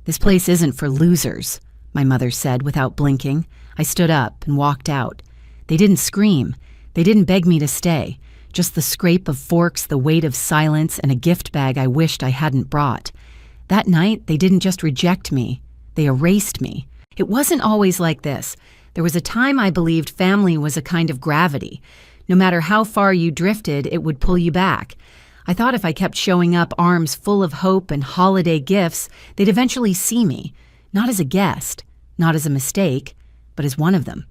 "This place isn't for losers," my mother said without blinking. I stood up and walked out. They didn't scream. They didn't beg me to stay. Just the scrape of forks, the weight of silence, and a gift bag I wished I hadn't brought. That night, they didn't just reject me. They erased me. It wasn't always like this. There was a time I believed family was a kind of gravity. No matter how far you drifted, it would pull you back. I thought if I kept showing up arms full of hope and holiday gifts, they'd eventually see me, not as a guest, not as a mistake, but as one of them.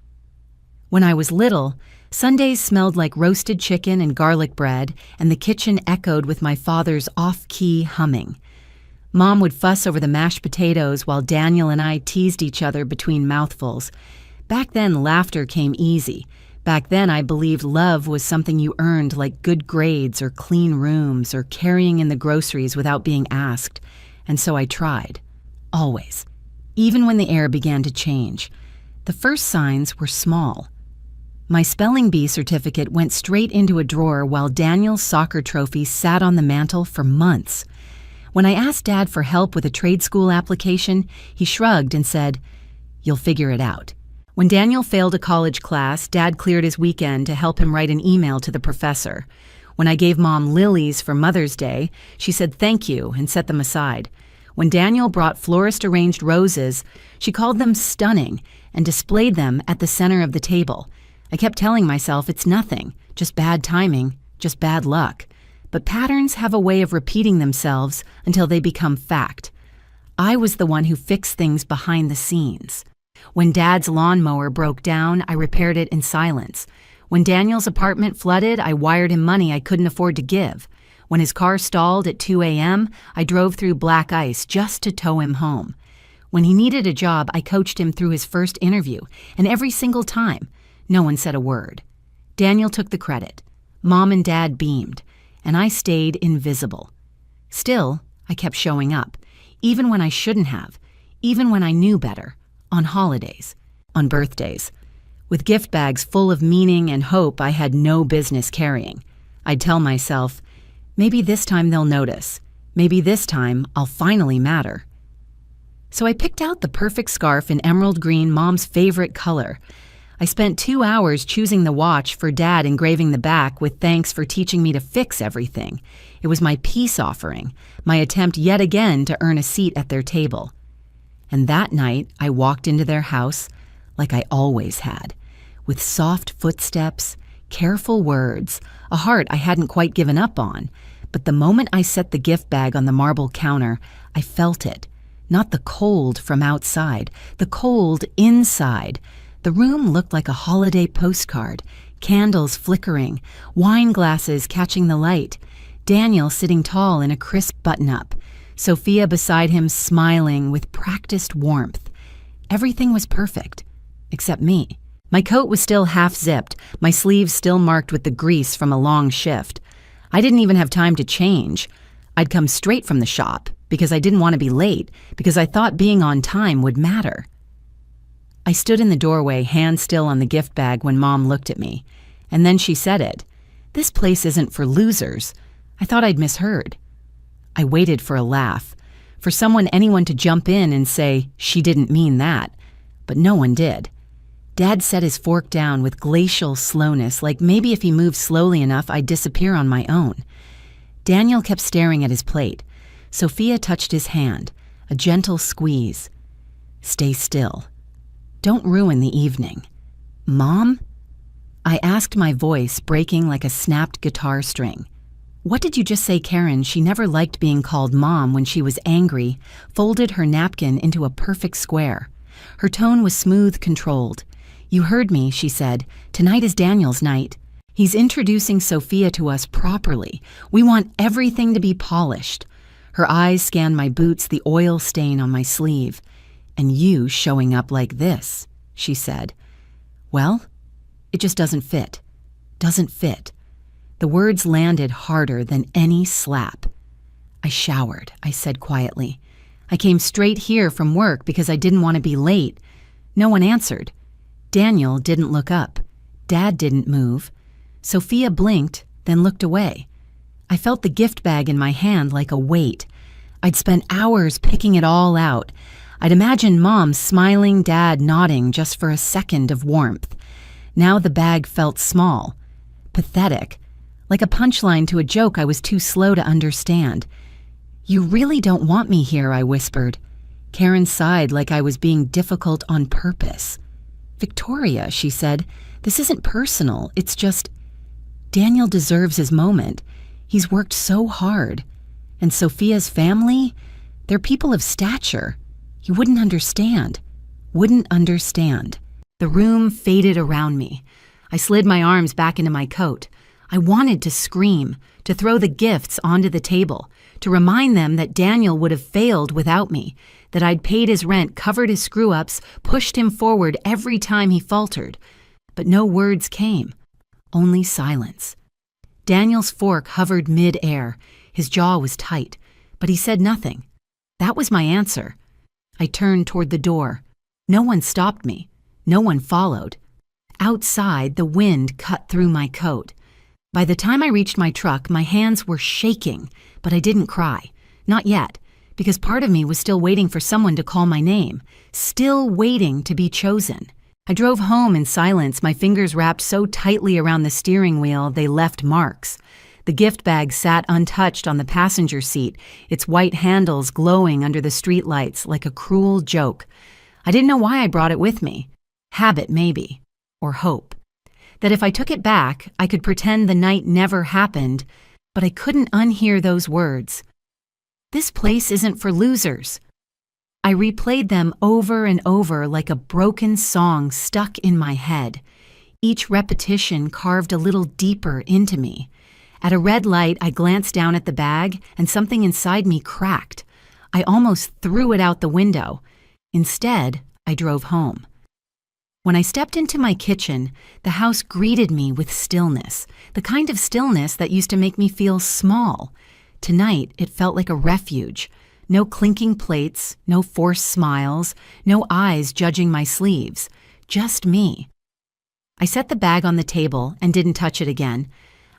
When I was little, Sundays smelled like roasted chicken and garlic bread, and the kitchen echoed with my father's off-key humming. Mom would fuss over the mashed potatoes while Daniel and I teased each other between mouthfuls. Back then, laughter came easy. Back then, I believed love was something you earned, like good grades or clean rooms or carrying in the groceries without being asked. And so I tried. Always. Even when the air began to change. The first signs were small. My spelling bee certificate went straight into a drawer while Daniel's soccer trophy sat on the mantel for months. When I asked Dad for help with a trade school application, he shrugged and said, "You'll figure it out." When Daniel failed a college class, Dad cleared his weekend to help him write an email to the professor. When I gave Mom lilies for Mother's Day, she said thank you and set them aside. When Daniel brought florist-arranged roses, she called them stunning and displayed them at the center of the table. I kept telling myself it's nothing, just bad timing, just bad luck. But patterns have a way of repeating themselves until they become fact. I was the one who fixed things behind the scenes. When Dad's lawnmower broke down, I repaired it in silence. When Daniel's apartment flooded, I wired him money I couldn't afford to give. When his car stalled at 2 a.m., I drove through black ice just to tow him home. When he needed a job, I coached him through his first interview, and every single time, no one said a word. Daniel took the credit. Mom and Dad beamed, and I stayed invisible. Still, I kept showing up, even when I shouldn't have, even when I knew better. On holidays, on birthdays, with gift bags full of meaning and hope I had no business carrying. I'd tell myself, maybe this time they'll notice. Maybe this time I'll finally matter. So I picked out the perfect scarf in emerald green, Mom's favorite color. I spent 2 hours choosing the watch for Dad, engraving the back with thanks for teaching me to fix everything. It was my peace offering, my attempt yet again to earn a seat at their table. And that night, I walked into their house like I always had, with soft footsteps, careful words, a heart I hadn't quite given up on. But the moment I set the gift bag on the marble counter, I felt it. Not the cold from outside, the cold inside. The room looked like a holiday postcard, candles flickering, wine glasses catching the light, Daniel sitting tall in a crisp button-up, Sophia beside him smiling with practiced warmth. Everything was perfect, except me. My coat was still half-zipped, my sleeves still marked with the grease from a long shift. I didn't even have time to change. I'd come straight from the shop, because I didn't want to be late, because I thought being on time would matter. I stood in the doorway, hand still on the gift bag when Mom looked at me. And then she said it. "This place isn't for losers." I thought I'd misheard. I waited for a laugh, for anyone to jump in and say, "She didn't mean that." But no one did. Dad set his fork down with glacial slowness, like maybe if he moved slowly enough, I'd disappear on my own. Daniel kept staring at his plate. Sophia touched his hand, a gentle squeeze. "Stay still. Don't ruin the evening." "Mom?" I asked, my voice breaking like a snapped guitar string. "What did you just say, Karen?" She never liked being called Mom when she was angry, folded her napkin into a perfect square. Her tone was smooth, controlled. "You heard me," she said. "Tonight is Daniel's night. He's introducing Sophia to us properly. We want everything to be polished." Her eyes scanned my boots, the oil stain on my sleeve. "And you showing up like this," she said. "Well, it just doesn't fit. Doesn't fit." The words landed harder than any slap. "I showered," I said quietly. "I came straight here from work because I didn't want to be late." No one answered. Daniel didn't look up. Dad didn't move. Sophia blinked, then looked away. I felt the gift bag in my hand like a weight. I'd spent hours picking it all out. I'd imagined Mom smiling, Dad nodding just for a second of warmth. Now the bag felt small, pathetic, like a punchline to a joke I was too slow to understand. "You really don't want me here," I whispered. Karen sighed like I was being difficult on purpose. "Victoria," she said, "this isn't personal. It's just Daniel deserves his moment. He's worked so hard. And Sophia's family, they're people of stature. You wouldn't understand. Wouldn't understand." The room faded around me. I slid my arms back into my coat. I wanted to scream, to throw the gifts onto the table, to remind them that Daniel would have failed without me, that I'd paid his rent, covered his screw-ups, pushed him forward every time he faltered. But no words came, only silence. Daniel's fork hovered mid-air. His jaw was tight, but he said nothing. That was my answer. I turned toward the door. No one stopped me. No one followed. Outside, the wind cut through my coat. By the time I reached my truck, my hands were shaking, but I didn't cry. Not yet, because part of me was still waiting for someone to call my name, still waiting to be chosen. I drove home in silence, my fingers wrapped so tightly around the steering wheel they left marks. The gift bag sat untouched on the passenger seat, its white handles glowing under the streetlights like a cruel joke. I didn't know why I brought it with me. Habit, maybe. Or hope. That if I took it back, I could pretend the night never happened, but I couldn't unhear those words. "This place isn't for losers." I replayed them over and over like a broken song stuck in my head. Each repetition carved a little deeper into me. At a red light, I glanced down at the bag, and something inside me cracked. I almost threw it out the window. Instead, I drove home. When I stepped into my kitchen, the house greeted me with stillness, the kind of stillness that used to make me feel small. Tonight, it felt like a refuge. No clinking plates, no forced smiles, no eyes judging my sleeves. Just me. I set the bag on the table and didn't touch it again.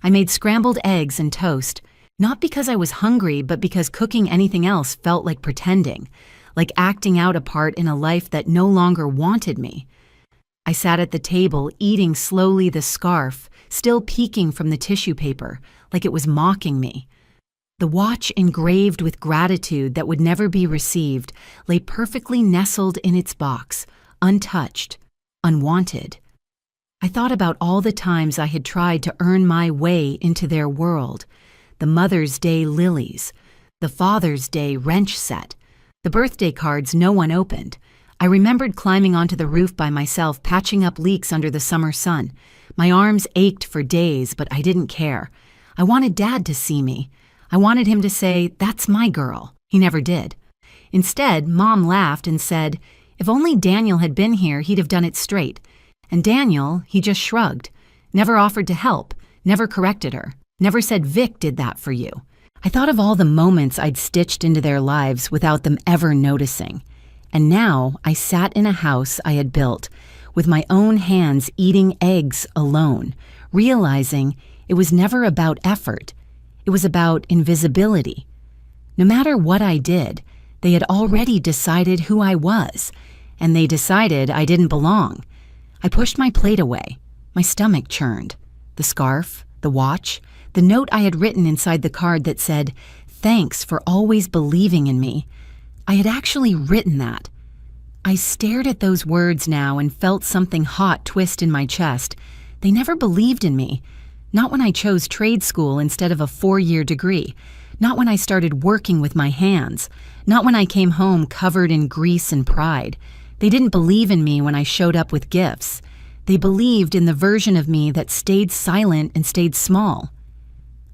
I made scrambled eggs and toast, not because I was hungry, but because cooking anything else felt like pretending, like acting out a part in a life that no longer wanted me. I sat at the table, eating slowly the scarf, still peeking from the tissue paper, like it was mocking me. The watch engraved with gratitude that would never be received lay perfectly nestled in its box, untouched, unwanted. I thought about all the times I had tried to earn my way into their world. The Mother's Day lilies, the Father's Day wrench set, the birthday cards no one opened. I remembered climbing onto the roof by myself, patching up leaks under the summer sun. My arms ached for days, but I didn't care. I wanted Dad to see me. I wanted him to say, "That's my girl." He never did. Instead, Mom laughed and said, if only Daniel had been here, he'd have done it straight. And Daniel, he just shrugged, never offered to help, never corrected her, never said, "Vic did that for you." I thought of all the moments I'd stitched into their lives without them ever noticing. And now I sat in a house I had built, with my own hands eating eggs alone, realizing it was never about effort. It was about invisibility. No matter what I did, they had already decided who I was, and they decided I didn't belong. I pushed my plate away. My stomach churned. The scarf, the watch, the note I had written inside the card that said, "Thanks for always believing in me." I had actually written that. I stared at those words now and felt something hot twist in my chest. They never believed in me. Not when I chose trade school instead of a 4-year degree. Not when I started working with my hands. Not when I came home covered in grease and pride. They didn't believe in me when I showed up with gifts. They believed in the version of me that stayed silent and stayed small.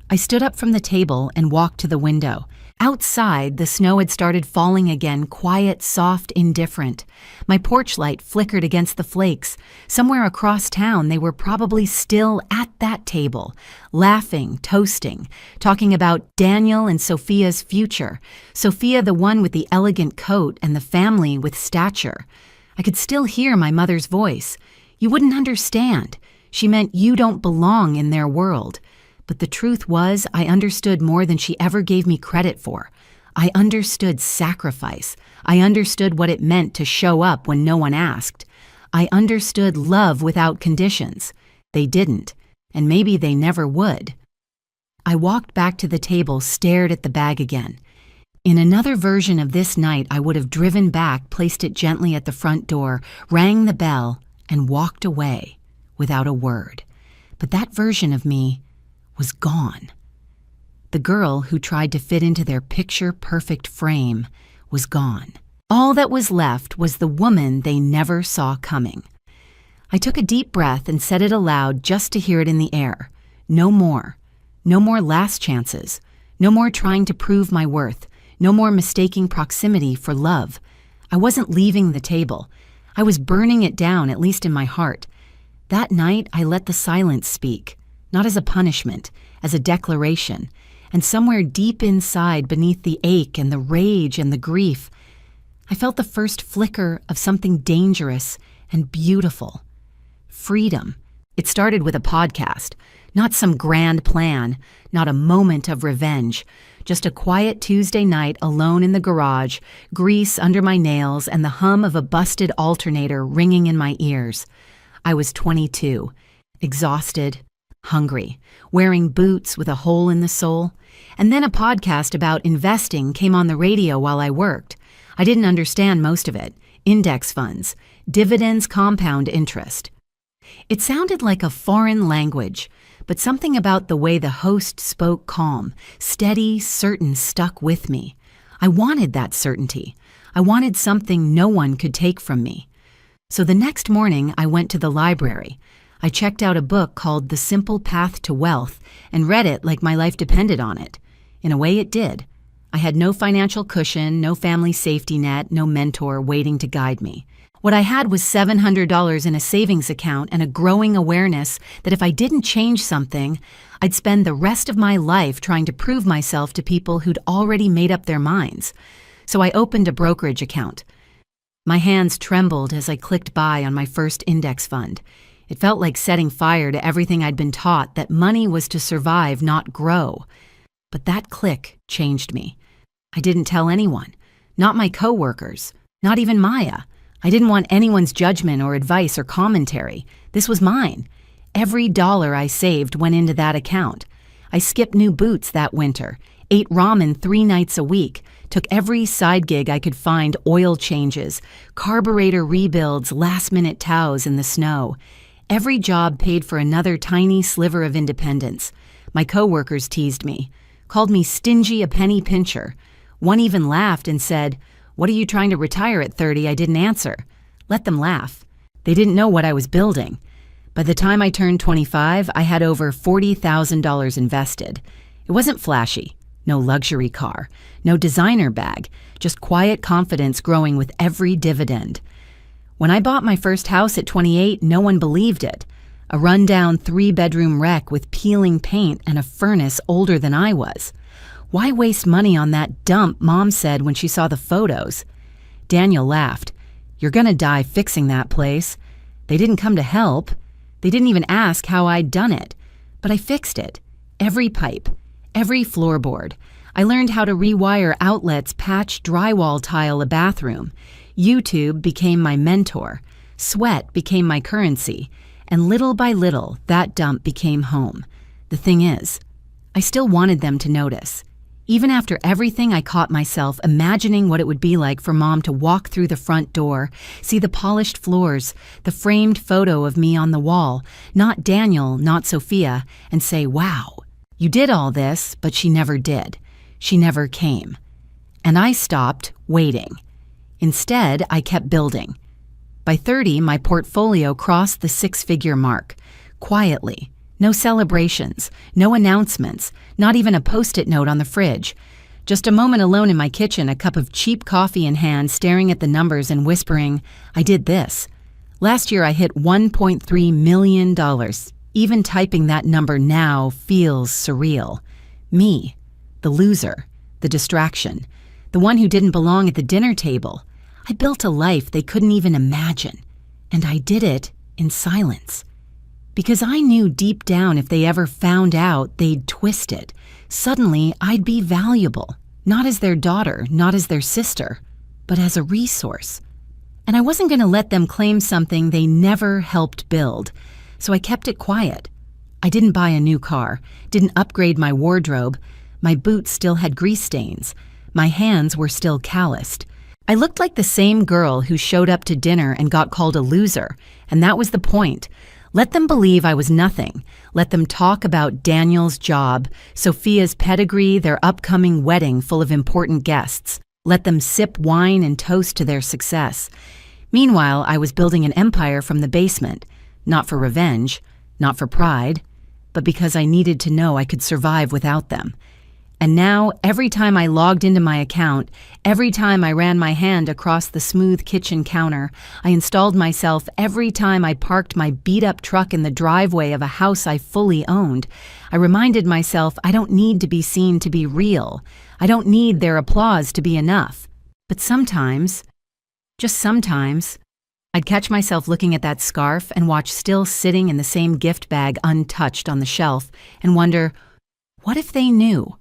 I stood up from the table and walked to the window. Outside, the snow had started falling again, quiet, soft, indifferent. My porch light flickered against the flakes. Somewhere across town, they were probably still at that table, laughing, toasting, talking about Daniel and Sophia's future. Sophia, the one with the elegant coat, and the family with stature. I could still hear my mother's voice. "You wouldn't understand." She meant you don't belong in their world. But the truth was, I understood more than she ever gave me credit for. I understood sacrifice. I understood what it meant to show up when no one asked. I understood love without conditions. They didn't, and maybe they never would. I walked back to the table, stared at the bag again. In another version of this night, I would have driven back, placed it gently at the front door, rang the bell, and walked away without a word. But that version of me was gone. The girl who tried to fit into their picture-perfect frame was gone. All that was left was the woman they never saw coming. I took a deep breath and said it aloud just to hear it in the air. No more. No more last chances. No more trying to prove my worth. No more mistaking proximity for love. I wasn't leaving the table. I was burning it down, at least in my heart. That night, I let the silence speak, not as a punishment, as a declaration. And somewhere deep inside, beneath the ache and the rage and the grief, I felt the first flicker of something dangerous and beautiful. Freedom. It started with a podcast, not some grand plan, not a moment of revenge, just a quiet Tuesday night alone in the garage, grease under my nails and the hum of a busted alternator ringing in my ears. I was 22, exhausted, hungry, wearing boots with a hole in the sole. And then a podcast about investing came on the radio while I worked. I didn't understand most of it. Index funds, dividends, compound interest. It sounded like a foreign language, but something about the way the host spoke calm, steady, certain stuck with me. I wanted that certainty. I wanted something no one could take from me. So the next morning, I went to the library. I checked out a book called The Simple Path to Wealth and read it like my life depended on it. In a way, it did. I had no financial cushion, no family safety net, no mentor waiting to guide me. What I had was $700 in a savings account and a growing awareness that if I didn't change something, I'd spend the rest of my life trying to prove myself to people who'd already made up their minds. So I opened a brokerage account. My hands trembled as I clicked buy on my first index fund. It felt like setting fire to everything I'd been taught, that money was to survive, not grow. But that click changed me. I didn't tell anyone, not my coworkers, not even Maya. I didn't want anyone's judgment or advice or commentary. This was mine. Every dollar I saved went into that account. I skipped new boots that winter, ate ramen 3 nights a week, took every side gig I could find, oil changes, carburetor rebuilds, last-minute tows in the snow. Every job paid for another tiny sliver of independence. My coworkers teased me, called me stingy, a penny pincher. One even laughed and said, "What are you trying to retire at 30?" I didn't answer. Let them laugh. They didn't know what I was building. By the time I turned 25, I had over $40,000 invested. It wasn't flashy. No luxury car. No designer bag. Just quiet confidence growing with every dividend. When I bought my first house at 28, no one believed it. A rundown 3-bedroom wreck with peeling paint and a furnace older than I was. Why waste money on that dump, Mom said when she saw the photos. Daniel laughed. "You're gonna die fixing that place." They didn't come to help. They didn't even ask how I'd done it. But I fixed it. Every pipe, every floorboard. I learned how to rewire outlets, patch drywall, tile a bathroom. YouTube became my mentor. Sweat became my currency. And little by little, that dump became home. The thing is, I still wanted them to notice. Even after everything, I caught myself imagining what it would be like for Mom to walk through the front door, see the polished floors, the framed photo of me on the wall, not Daniel, not Sophia, and say, "Wow, you did all this," but she never did. She never came. And I stopped waiting. Instead, I kept building. By 30, my portfolio crossed the 6-figure mark, quietly. No celebrations, no announcements, not even a Post-it note on the fridge. Just a moment alone in my kitchen, a cup of cheap coffee in hand, staring at the numbers and whispering, "I did this." Last year I hit $1.3 million. Even typing that number now feels surreal. Me, the loser, the distraction, the one who didn't belong at the dinner table. I built a life they couldn't even imagine. And I did it in silence. Because I knew deep down if they ever found out, they'd twist it. Suddenly, I'd be valuable. Not as their daughter, not as their sister, but as a resource. And I wasn't going to let them claim something they never helped build, so I kept it quiet. I didn't buy a new car, didn't upgrade my wardrobe. My boots still had grease stains. My hands were still calloused. I looked like the same girl who showed up to dinner and got called a loser, and that was the point. Let them believe I was nothing. Let them talk about Daniel's job, Sophia's pedigree, their upcoming wedding full of important guests. Let them sip wine and toast to their success. Meanwhile, I was building an empire from the basement, not for revenge, not for pride, but because I needed to know I could survive without them. And now, every time I logged into my account, every time I ran my hand across the smooth kitchen counter, I installed myself every time I parked my beat-up truck in the driveway of a house I fully owned, I reminded myself I don't need to be seen to be real. I don't need their applause to be enough. But sometimes, just sometimes, I'd catch myself looking at that scarf and watch still sitting in the same gift bag untouched on the shelf and wonder, what if they knew?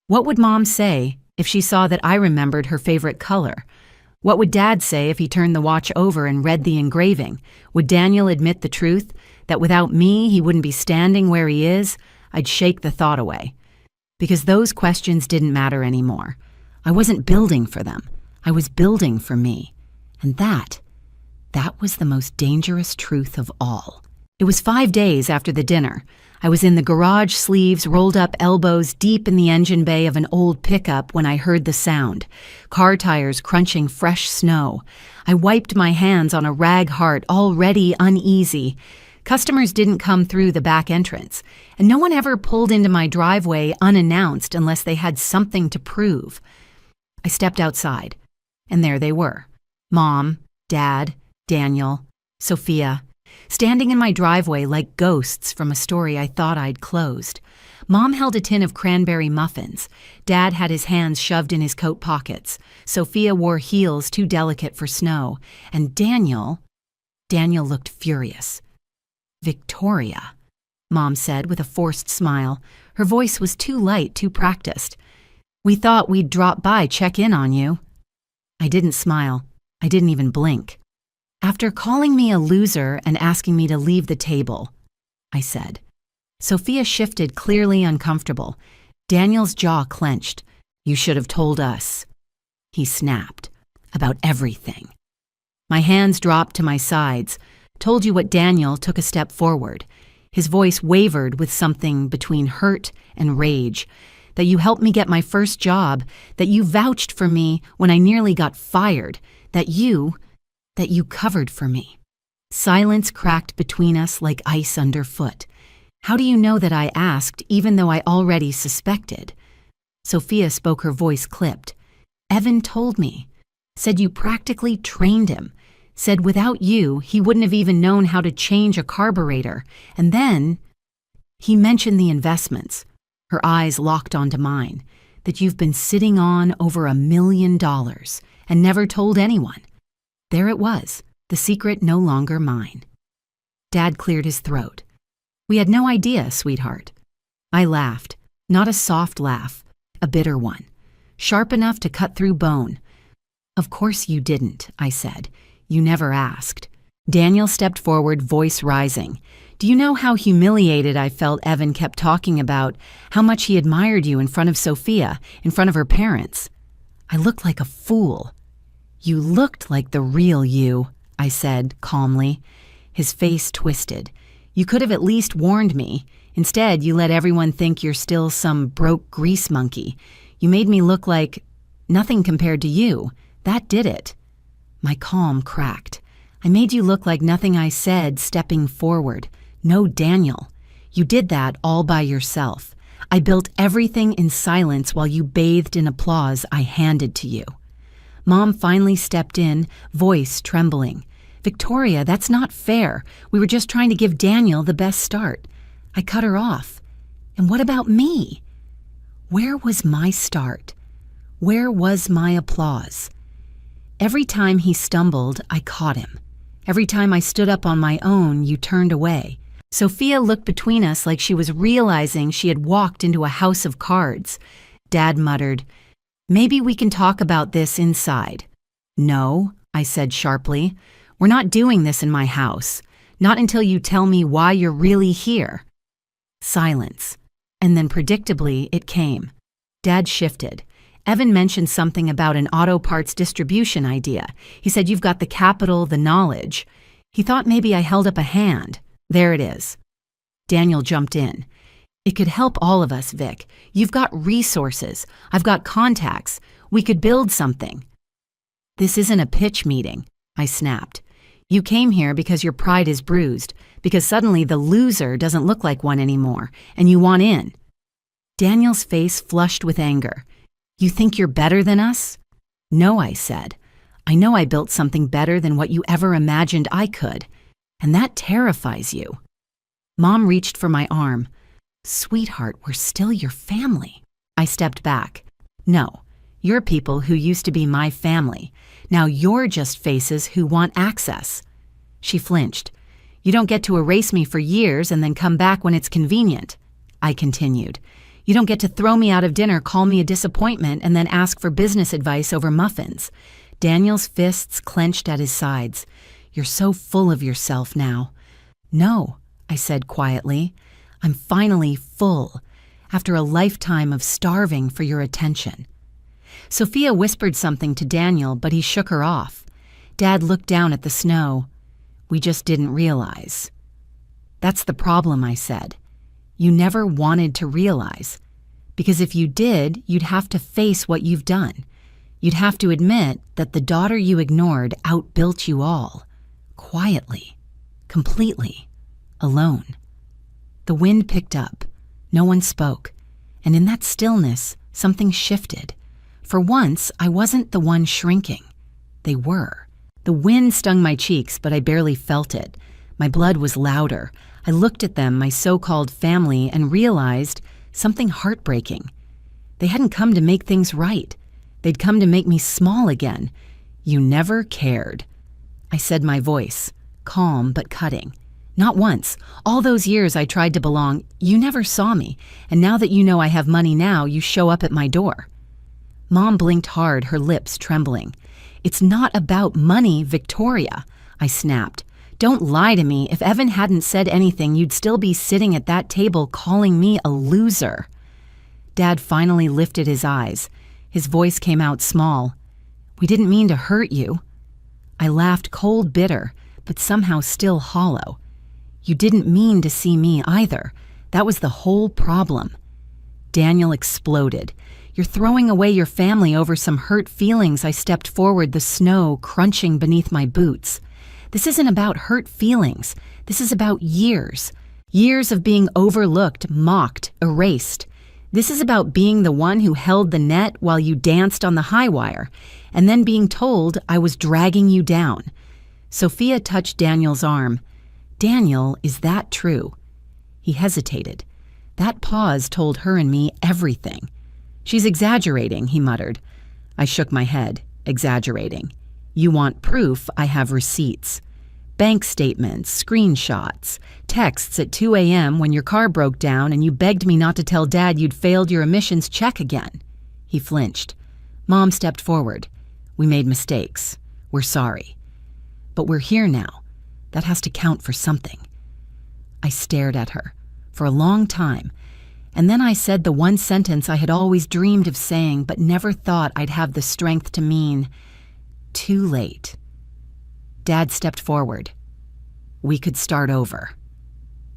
What would Mom say if she saw that I remembered her favorite color? What would Dad say if he turned the watch over and read the engraving? Would Daniel admit the truth, that without me he wouldn't be standing where he is? I'd shake the thought away. Because those questions didn't matter anymore. I wasn't building for them. I was building for me. And that was the most dangerous truth of all. It was 5 days after the dinner. I was in the garage, sleeves rolled up, elbows deep in the engine bay of an old pickup when I heard the sound. Car tires crunching fresh snow. I wiped my hands on a rag heart, already uneasy. Customers didn't come through the back entrance, and no one ever pulled into my driveway unannounced unless they had something to prove. I stepped outside, and there they were. Mom, Dad, Daniel, Sophia, standing in my driveway like ghosts from a story I thought I'd closed. Mom held a tin of cranberry muffins. Dad had his hands shoved in his coat pockets. Sophia wore heels too delicate for snow. And Daniel looked furious. "Victoria," Mom said with a forced smile. Her voice was too light, too practiced. "We thought we'd drop by, check in on you." I didn't smile. I didn't even blink. "After calling me a loser and asking me to leave the table," I said. Sophia shifted, clearly uncomfortable. Daniel's jaw clenched. "You should have told us," he snapped, "about everything." My hands dropped to my sides. "Told you what?" Daniel took a step forward. His voice wavered with something between hurt and rage. "That you helped me get my first job, that you vouched for me when I nearly got fired, that you covered for me." Silence cracked between us like ice underfoot. "How do you know that I asked, even though I already suspected?" Sophia spoke, her voice clipped. "Evan told me. Said you practically trained him. Said without you, he wouldn't have even known how to change a carburetor. And then he mentioned the investments." Her eyes locked onto mine. "That you've been sitting on over $1 million and never told anyone." There it was, the secret no longer mine. Dad cleared his throat. "We had no idea, sweetheart." I laughed, not a soft laugh, a bitter one, sharp enough to cut through bone. "Of course you didn't," I said. "You never asked." Daniel stepped forward, voice rising. "Do you know how humiliated I felt Evan kept talking about how much he admired you in front of Sophia, in front of her parents? I looked like a fool." "You looked like the real you," I said calmly. His face twisted. "You could have at least warned me. Instead, you let everyone think you're still some broke grease monkey. You made me look like nothing compared to you. That did it." My calm cracked. "I made you look like nothing I said, stepping forward. No, Daniel. You did that all by yourself. I built everything in silence while you bathed in applause I handed to you." Mom finally stepped in, voice trembling. "Victoria, that's not fair. We were just trying to give Daniel the best start." I cut her off. "And what about me? Where was my start? Where was my applause?" Every time he stumbled, I caught him. Every time I stood up on my own, you turned away. Sophia looked between us like she was realizing she had walked into a house of cards. Dad muttered, Maybe we can talk about this inside. No, I said sharply. We're not doing this in my house. Not until you tell me why you're really here. Silence. And then predictably, it came. Dad shifted. Evan mentioned something about an auto parts distribution idea. He said, "You've got the capital, the knowledge." He thought maybe I held up a hand. There it is. Daniel jumped in. "It could help all of us, Vic. You've got resources. I've got contacts. We could build something." "This isn't a pitch meeting," I snapped. "You came here because your pride is bruised, because suddenly the loser doesn't look like one anymore, and you want in." Daniel's face flushed with anger. "You think you're better than us?" "No," I said. "I know I built something better than what you ever imagined I could, and that terrifies you." Mom reached for my arm. "Sweetheart, we're still your family." I stepped back. "No, you're people who used to be my family. Now you're just faces who want access." She flinched. "You don't get to erase me for years and then come back when it's convenient." I continued. "You don't get to throw me out of dinner, call me a disappointment, and then ask for business advice over muffins." Daniel's fists clenched at his sides. "You're so full of yourself now." "No," I said quietly. "I'm finally full, after a lifetime of starving for your attention." Sophia whispered something to Daniel, but he shook her off. Dad looked down at the snow. "We just didn't realize." "That's the problem," I said. "You never wanted to realize. Because if you did, you'd have to face what you've done. You'd have to admit that the daughter you ignored outbuilt you all. Quietly. Completely. Alone." The wind picked up. No one spoke. And in that stillness, something shifted. For once, I wasn't the one shrinking. They were. The wind stung my cheeks, but I barely felt it. My blood was louder. I looked at them, my so-called family, and realized something heartbreaking. They hadn't come to make things right. They'd come to make me small again. "You never cared." I said, my voice, calm but cutting. "Not once. All those years I tried to belong, you never saw me, and now that you know I have money now, you show up at my door." Mom blinked hard, her lips trembling. "It's not about money, Victoria," I snapped. "Don't lie to me. If Evan hadn't said anything, you'd still be sitting at that table calling me a loser." Dad finally lifted his eyes. His voice came out small. "We didn't mean to hurt you." I laughed, cold, bitter, but somehow still hollow. "You didn't mean to see me either. That was the whole problem." Daniel exploded. "You're throwing away your family over some hurt feelings." I stepped forward, the snow crunching beneath my boots. "This isn't about hurt feelings. This is about years. Years of being overlooked, mocked, erased. This is about being the one who held the net while you danced on the high wire, and then being told I was dragging you down." Sophia touched Daniel's arm. "Daniel, is that true?" He hesitated. That pause told her and me everything. "She's exaggerating," he muttered. I shook my head. "Exaggerating. You want proof? I have receipts. Bank statements, screenshots, texts at 2 a.m. when your car broke down and you begged me not to tell Dad you'd failed your emissions check again." He flinched. Mom stepped forward. "We made mistakes. We're sorry. But we're here now. That has to count for something." I stared at her for a long time, and then I said the one sentence I had always dreamed of saying but never thought I'd have the strength to mean. "Too late." Dad stepped forward. "We could start over."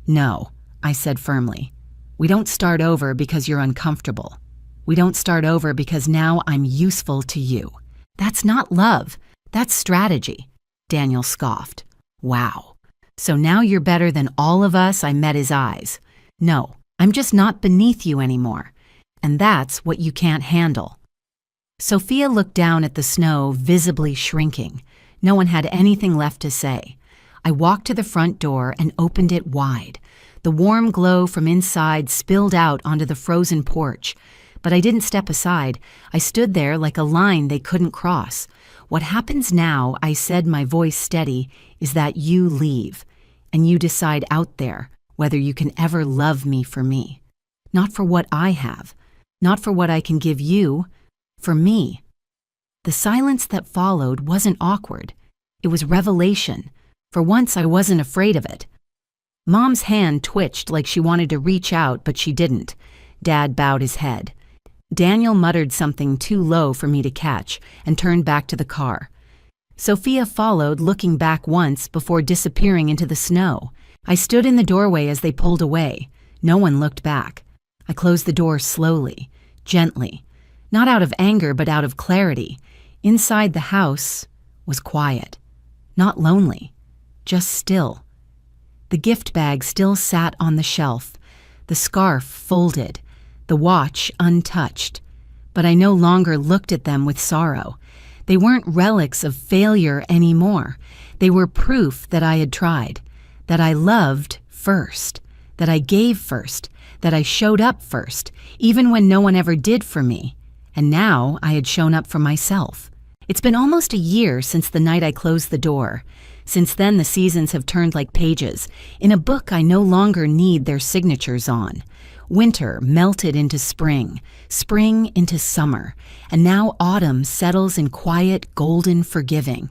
"No," I said firmly. "We don't start over because you're uncomfortable. We don't start over because now I'm useful to you. That's not love. That's strategy." Daniel scoffed. "Wow. So now you're better than all of us?" I met his eyes. "No, I'm just not beneath you anymore. And that's what you can't handle." Sophia looked down at the snow, visibly shrinking. No one had anything left to say. I walked to the front door and opened it wide. The warm glow from inside spilled out onto the frozen porch. But I didn't step aside. I stood there like a line they couldn't cross. "What happens now," I said, my voice steady, "is that you leave. And you decide out there whether you can ever love me for me. Not for what I have. Not for what I can give you, For me. The silence that followed wasn't awkward. It was revelation. For once, I wasn't afraid of it. Mom's hand twitched like she wanted to reach out, but she didn't. Dad bowed his head. Daniel muttered something too low for me to catch and turned back to the car. Sophia followed, looking back once before disappearing into the snow. I stood in the doorway as they pulled away. No one looked back. I closed the door slowly, gently, not out of anger but out of clarity. Inside the house was quiet, not lonely, just still. The gift bag still sat on the shelf, the scarf folded, the watch untouched. But I no longer looked at them with sorrow. They weren't relics of failure anymore. They were proof that I had tried, that I loved first, that I gave first, that I showed up first, even when no one ever did for me. And now I had shown up for myself. It's been almost a year since the night I closed the door. Since then, the seasons have turned like pages in a book I no longer need their signatures on. Winter melted into spring, spring into summer, and now autumn settles in quiet, golden forgiving.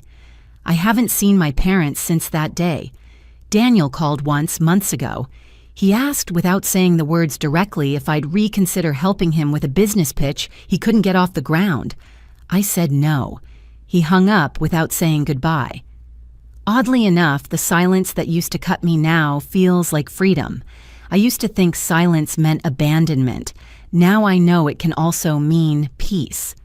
I haven't seen my parents since that day. Daniel called once, months ago. He asked, without saying the words directly, if I'd reconsider helping him with a business pitch he couldn't get off the ground. I said no. He hung up without saying goodbye. Oddly enough, the silence that used to cut me now feels like freedom. I used to think silence meant abandonment. Now I know it can also mean peace.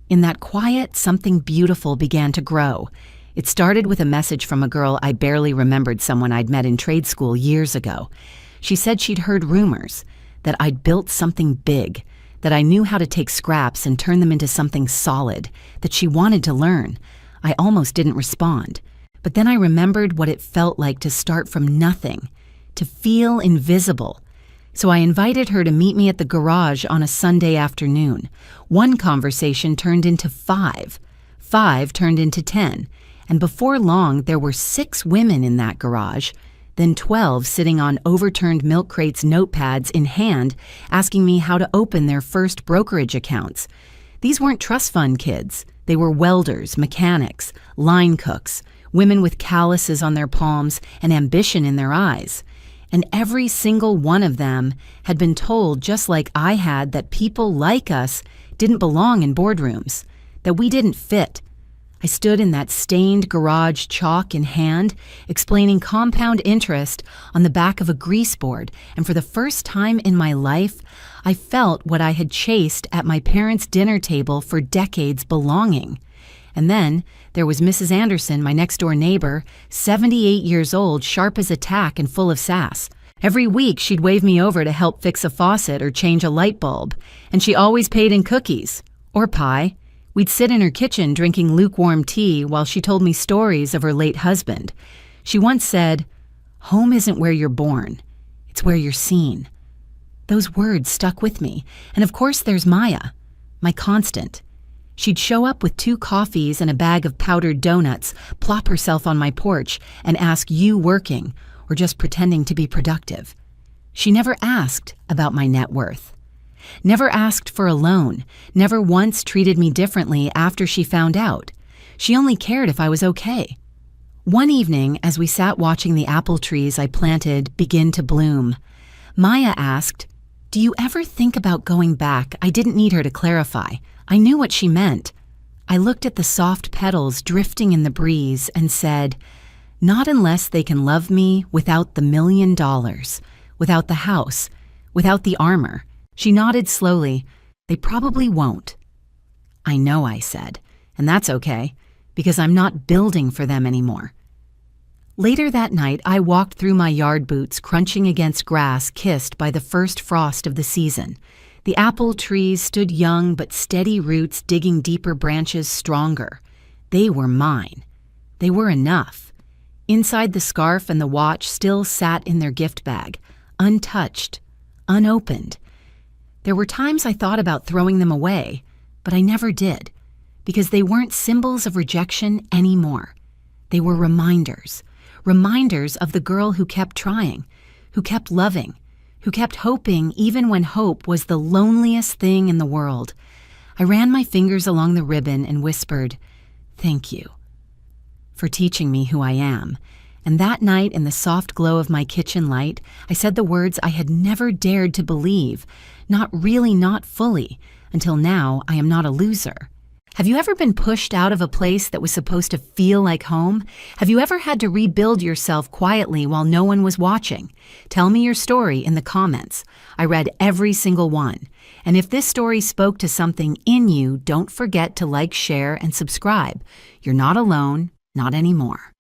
In that quiet, something beautiful began to grow. It started with a message from a girl I barely remembered, someone I'd met in trade school years ago. She said she'd heard rumors, that I'd built something big, that I knew how to take scraps and turn them into something solid, that she wanted to learn. I almost didn't respond. But then I remembered what it felt like to start from nothing, to feel invisible. So I invited her to meet me at the garage on a Sunday afternoon. One conversation turned into 5. 5 turned into 10. And before long, there were 6 women in that garage, then 12 sitting on overturned milk crates, notepads in hand, asking me how to open their first brokerage accounts. These weren't trust fund kids. They were welders, mechanics, line cooks, women with calluses on their palms and ambition in their eyes. And every single one of them had been told, just like I had, that people like us didn't belong in boardrooms, that we didn't fit. I stood in that stained garage, chalk in hand, explaining compound interest on the back of a grease board, and for the first time in my life, I felt what I had chased at my parents' dinner table for decades, belonging. And then there was Mrs. Anderson, my next-door neighbor, 78 years old, sharp as a tack and full of sass. Every week she'd wave me over to help fix a faucet or change a light bulb, and she always paid in cookies or pie. We'd sit in her kitchen drinking lukewarm tea while she told me stories of her late husband. She once said, "Home isn't where you're born, it's where you're seen." Those words stuck with me, and of course there's Maya, my constant. She'd show up with 2 coffees and a bag of powdered donuts, plop herself on my porch, and ask, "You working?" or just pretending to be productive. She never asked about my net worth. Never asked for a loan, never once treated me differently after she found out. She only cared if I was okay. One evening, as we sat watching the apple trees I planted begin to bloom, Maya asked, "Do you ever think about going back?" I didn't need her to clarify. I knew what she meant. I looked at the soft petals drifting in the breeze and said, "Not unless they can love me without the $1 million, without the house, without the armor." She nodded slowly. "They probably won't." "I know," I said, "and that's okay, because I'm not building for them anymore." Later that night, I walked through my yard boots, crunching against grass kissed by the first frost of the season. The apple trees stood young but steady, roots digging deeper, branches stronger. They were mine. They were enough. Inside, the scarf and the watch still sat in their gift bag, untouched, unopened. There were times I thought about throwing them away, but I never did, because they weren't symbols of rejection anymore. They were reminders of the girl who kept trying, who kept loving, who kept hoping even when hope was the loneliest thing in the world. I ran my fingers along the ribbon and whispered, "Thank you for teaching me who I am." And that night, in the soft glow of my kitchen light, I said the words I had never dared to believe, not really, not fully, until now I am not a loser. Have you ever been pushed out of a place that was supposed to feel like home? Have you ever had to rebuild yourself quietly while no one was watching? Tell me your story in the comments. I read every single one. And if this story spoke to something in you, don't forget to like, share, and subscribe. You're not alone, not anymore.